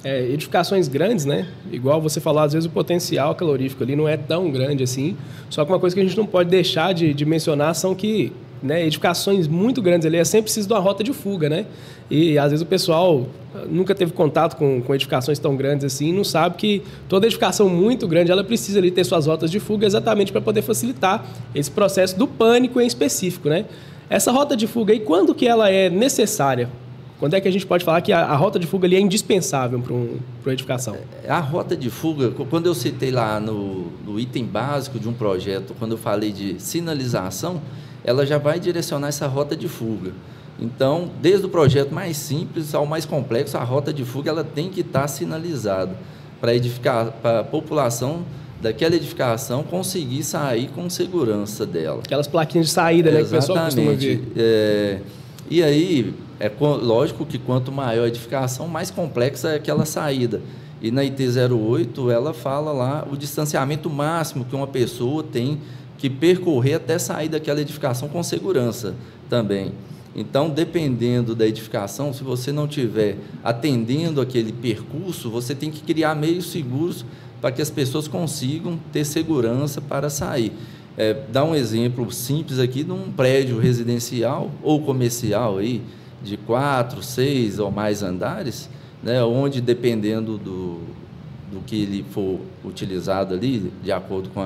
Edificações grandes, né? Igual você falou, às vezes o potencial calorífico ali não é tão grande assim. Só que uma coisa que a gente não pode deixar de mencionar são que, né, edificações muito grandes ali sempre precisam de uma rota de fuga, né? E às vezes o pessoal nunca teve contato com edificações tão grandes assim e não sabe que toda edificação muito grande ela precisa ali ter suas rotas de fuga exatamente para poder facilitar esse processo do pânico em específico, né? Essa rota de fuga aí, quando que ela é necessária? Quando é que a gente pode falar que a rota de fuga ali é indispensável para uma edificação? A rota de fuga, quando eu citei lá no item básico de um projeto, quando eu falei de sinalização, ela já vai direcionar essa rota de fuga. Então, desde o projeto mais simples ao mais complexo, a rota de fuga ela tem que estar sinalizada para a população daquela edificação conseguir sair com segurança dela. Aquelas plaquinhas de saída, né, que o pessoal costuma ver. E aí, lógico que quanto maior a edificação, mais complexa é aquela saída. E na IT-08, ela fala lá o distanciamento máximo que uma pessoa tem que percorrer até sair daquela edificação com segurança também. Então, dependendo da edificação, se você não estiver atendendo aquele percurso, você tem que criar meios seguros para que as pessoas consigam ter segurança para sair. Dá um exemplo simples aqui de um prédio residencial ou comercial aí, de 4, 6 ou mais andares, né, onde, dependendo do que ele for utilizado ali, de acordo com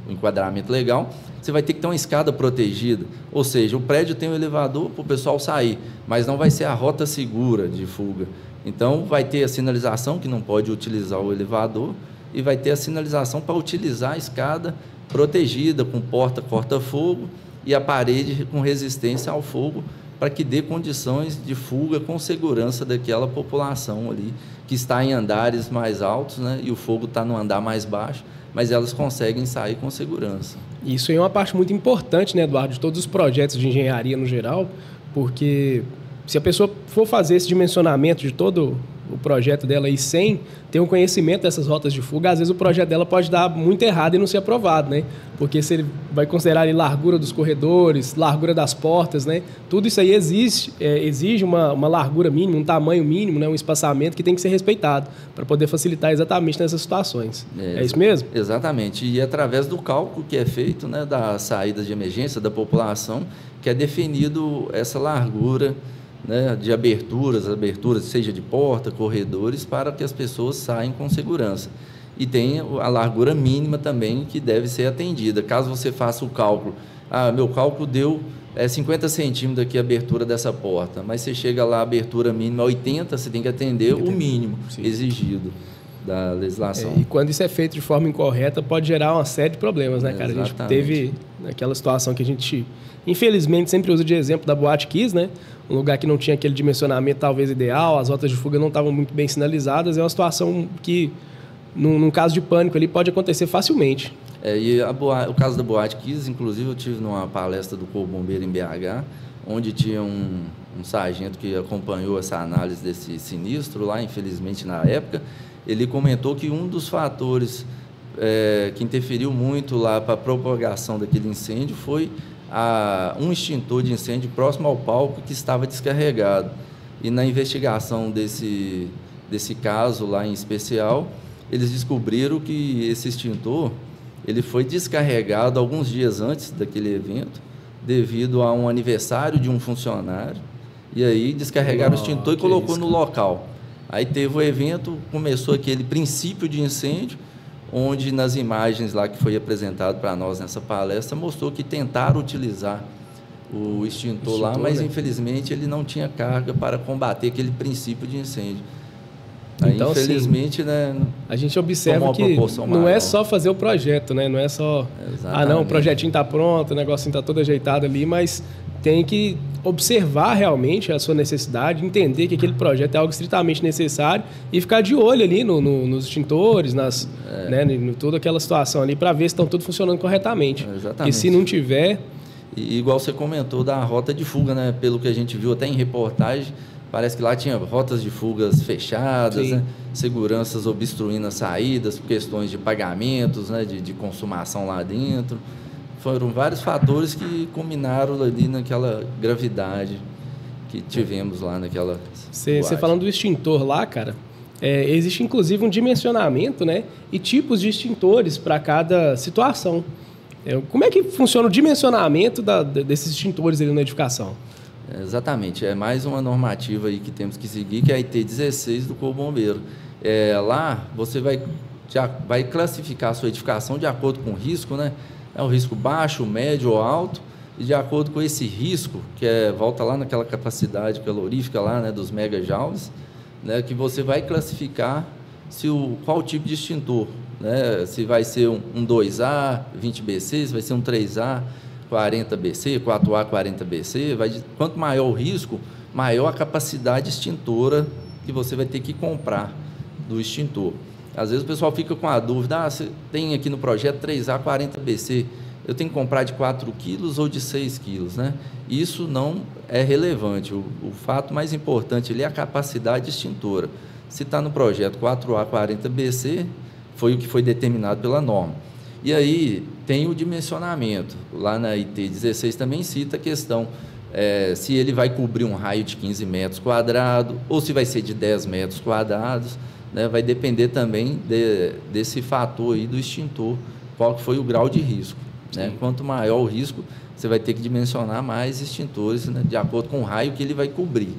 o enquadramento legal, você vai ter que ter uma escada protegida. Ou seja, o prédio tem um elevador para o pessoal sair, mas não vai ser a rota segura de fuga. Então, vai ter a sinalização que não pode utilizar o elevador e vai ter a sinalização para utilizar a escada protegida, com porta corta-fogo e a parede com resistência ao fogo, para que dê condições de fuga com segurança daquela população ali, que está em andares mais altos, né, e o fogo está no andar mais baixo, mas elas conseguem sair com segurança. Isso é uma parte muito importante, né, Eduardo, de todos os projetos de engenharia no geral, porque se a pessoa for fazer esse dimensionamento de todo o projeto dela e sem ter um conhecimento dessas rotas de fuga, às vezes o projeto dela pode dar muito errado e não ser aprovado, né? Porque se ele vai considerar ali largura dos corredores, largura das portas, né? Tudo isso aí exige uma largura mínima, um tamanho mínimo, né? Um espaçamento que tem que ser respeitado para poder facilitar exatamente nessas situações. É isso mesmo? Exatamente. E através do cálculo que é feito, né, das saídas de emergência da população, que é definido essa largura, né, de aberturas, seja de porta, corredores, para que as pessoas saiam com segurança. E tem a largura mínima também que deve ser atendida. Caso você faça o cálculo, meu cálculo deu 50 centímetros aqui a abertura dessa porta, mas você chega lá, a abertura mínima é 80, você tem que atender o mínimo exigido da legislação. E quando isso é feito de forma incorreta, pode gerar uma série de problemas, né, cara? Exatamente. A gente teve aquela situação que a gente, infelizmente, sempre usa de exemplo da Boate Kiss, né? Um lugar que não tinha aquele dimensionamento talvez ideal, as rotas de fuga não estavam muito bem sinalizadas. É uma situação que, num caso de pânico, ali pode acontecer facilmente. O caso da Boate Kiss, inclusive, eu tive numa palestra do Corpo Bombeiro em BH, onde tinha um sargento que acompanhou essa análise desse sinistro lá, infelizmente, na época. Ele comentou que um dos fatores que interferiu muito lá para a propagação daquele incêndio foi um extintor de incêndio próximo ao palco que estava descarregado. E na investigação desse caso lá em especial, eles descobriram que esse extintor ele foi descarregado alguns dias antes daquele evento, devido a um aniversário de um funcionário, e aí descarregaram o extintor e colocou no local. Aí teve o evento, começou aquele princípio de incêndio, onde nas imagens lá que foi apresentado para nós nessa palestra, mostrou que tentaram utilizar o extintor lá, mas infelizmente ele não tinha carga para combater aquele princípio de incêndio. Aí, então, infelizmente, assim, né, a gente observa que não é só fazer o projeto, né? Não é só, o projetinho está pronto, o negocinho está todo ajeitado ali, mas tem que observar realmente a sua necessidade, entender que aquele projeto é algo estritamente necessário e ficar de olho ali nos extintores, né, em toda aquela situação ali, para ver se estão tudo funcionando corretamente. Exatamente. E se não tiver... E igual você comentou da rota de fuga, né? Pelo que a gente viu até em reportagem, parece que lá tinha rotas de fugas fechadas, né? Seguranças obstruindo as saídas, por questões de pagamentos, né? de consumação lá dentro. Foram vários fatores que culminaram ali naquela gravidade que tivemos lá naquela... Você falando do extintor lá, cara, existe inclusive um dimensionamento, né, e tipos de extintores para cada situação. Como é que funciona o dimensionamento desses extintores ali na edificação? Exatamente, é mais uma normativa aí que temos que seguir, que é a IT 16 do Corpo Bombeiro. Lá você vai classificar a sua edificação de acordo com o risco, né? É o risco baixo, médio ou alto, e de acordo com esse risco, volta lá naquela capacidade calorífica lá, né, dos megajoules, né, que você vai classificar qual tipo de extintor, né? Se vai ser um 2A, 20 BC, se vai ser um 3A, 40 BC, 4A, 40 BC. Quanto maior o risco, maior a capacidade extintora que você vai ter que comprar do extintor. Às vezes o pessoal fica com a dúvida, você tem aqui no projeto 3A 40 BC, eu tenho que comprar de 4 quilos ou de 6 quilos, né? Isso não é relevante. O fato mais importante ali é a capacidade extintora. Se está no projeto 4A 40 BC, foi o que foi determinado pela norma. E aí tem o dimensionamento. Lá na IT 16 também cita a questão se ele vai cobrir um raio de 15 metros quadrados ou se vai ser de 10 metros quadrados, né? Vai depender também desse fator aí do extintor, qual que foi o grau de risco, né? Quanto maior o risco, você vai ter que dimensionar mais extintores, né, de acordo com o raio que ele vai cobrir.